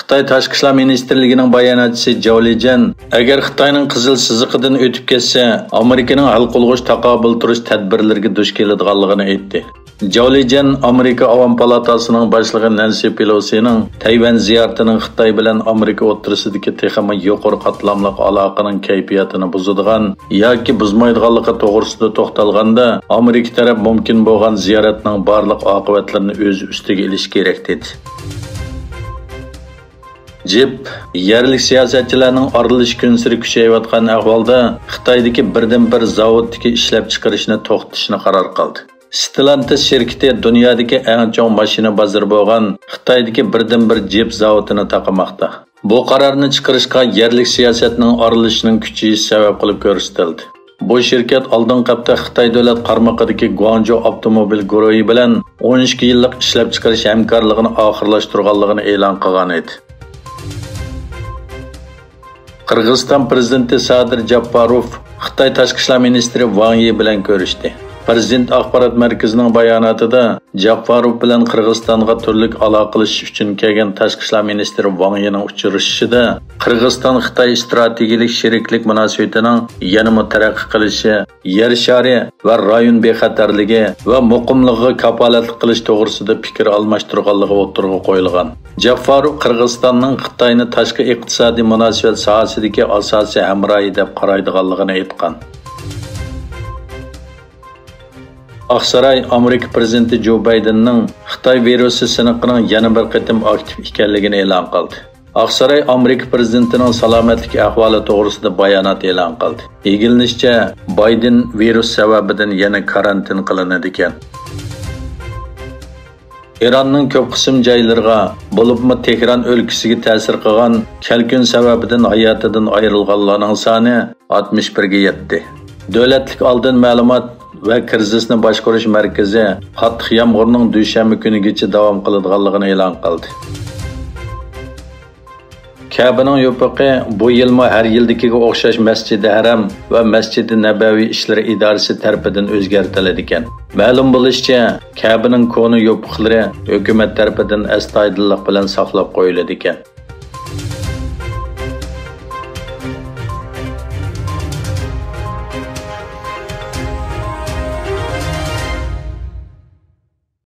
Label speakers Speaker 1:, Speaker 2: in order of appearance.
Speaker 1: Xitoy Tashqi ishlar ministrligining bayonotchisi Zhao Lijian agar Xitoyning qizil siziqidan o'tib ketsa, Amerikaning hal qilg'uch taqobil turish tadbirlariga duch keladiganligini aytdi. Zhao Lijian Amerika Avam palatasining boshlig'i Nancy Pelosining Tayvan ziyaratining Xitoy bilan Amerika o'rtasidagi texnik yuqori qatlamli aloqaning kayfiyatini buzadigan yoki buzmaydiganligi to'g'risida to'xtalganda, Amerika taraf mumkin bo'lgan ziyoratning barliq oqibatlarini o'z ustiga olish kerak dedi. Jip, yerlik siyosatchilarning arilish kunsiri kuchayayotgan ahvolda Xitoydagi birdan-bir zavoddagi ishlab chiqarishni to'xtatishni qaror qildi. Stellantis şirketi dünyadaki en çok mashina bozori bo'lgan Xitoydagi birdan-bir Jeep zavodini taqamoqda. Bu qarorni chiqarishga yerlik siyosatning arilishining kuchayishi sabab qilib ko'rsatildi. Bu şirket oldingi hafta Xitoy davlat qarmog'idagi Guangzhou avtomobil guruhi bilan 12 yillik ishlab chiqarish hamkorligini oxirlashtirganligini e'lon qilgan edi. Qirg'iziston prezidenti Sadir Japarov Xitoy tashqi ishlar ministri Wang Yi bilan ko'rishdi. Prezident axborot markazining bayonotida Japarov bilan Qirg'izistonga turli aloqalash uchun kelgan tashqi ishlar ministri Wang Yining uchrashishida Qirg'iziston Xitoy strategik sheriklik munosabatining yanada taraqqiy qilishi, yer shari va rayon bexatarligi va muqimligiga kafolatlik qilish to'g'risida fikr almashtirganligi o'tirg'i qo'yilgan. Japarov Qirg'izistonning Xitoyni tashqi iqtisodiy munosabat sohasidagi asosiy hamrohi deb qaraydiganligini aytgan. Aqsaray Amerika prezidenti Joe Bidenning Xitoy virusi siniqining yana bir qatim aktiv ekanligini e'lon qildi. Aqsaray Amerika prezidentining salomatlik ahvoli to'g'risida bayonot e'lon qildi. Egilishicha, Biden virus sababidan yana karantin qilinadi ekan. Iranning ko'p qism joylariga, bo'libmi Tehron o'lkasiga ta'sir qilgan kelkun sababidan hayotidan ayrilganlarning soni 61 ga yetdi. Davlatlik oldin ma'lumot va krizisni boshqarish markazi qattiq yomg'irning dushanba kunigacha davom qiladiganligini e'lon qildi. Kabaning yopiqi bu yilma har yildagiga o'xshash Masjidi Haram va Masjidi Nabaviy ishlari idorasi tarafidan o'zgartiriladi ekan. Ma'lum bo'lishicha, Kabaning koni yopiqlari hukumat tarafidan astoydillik bilan saqlab qo'yiladi ekan.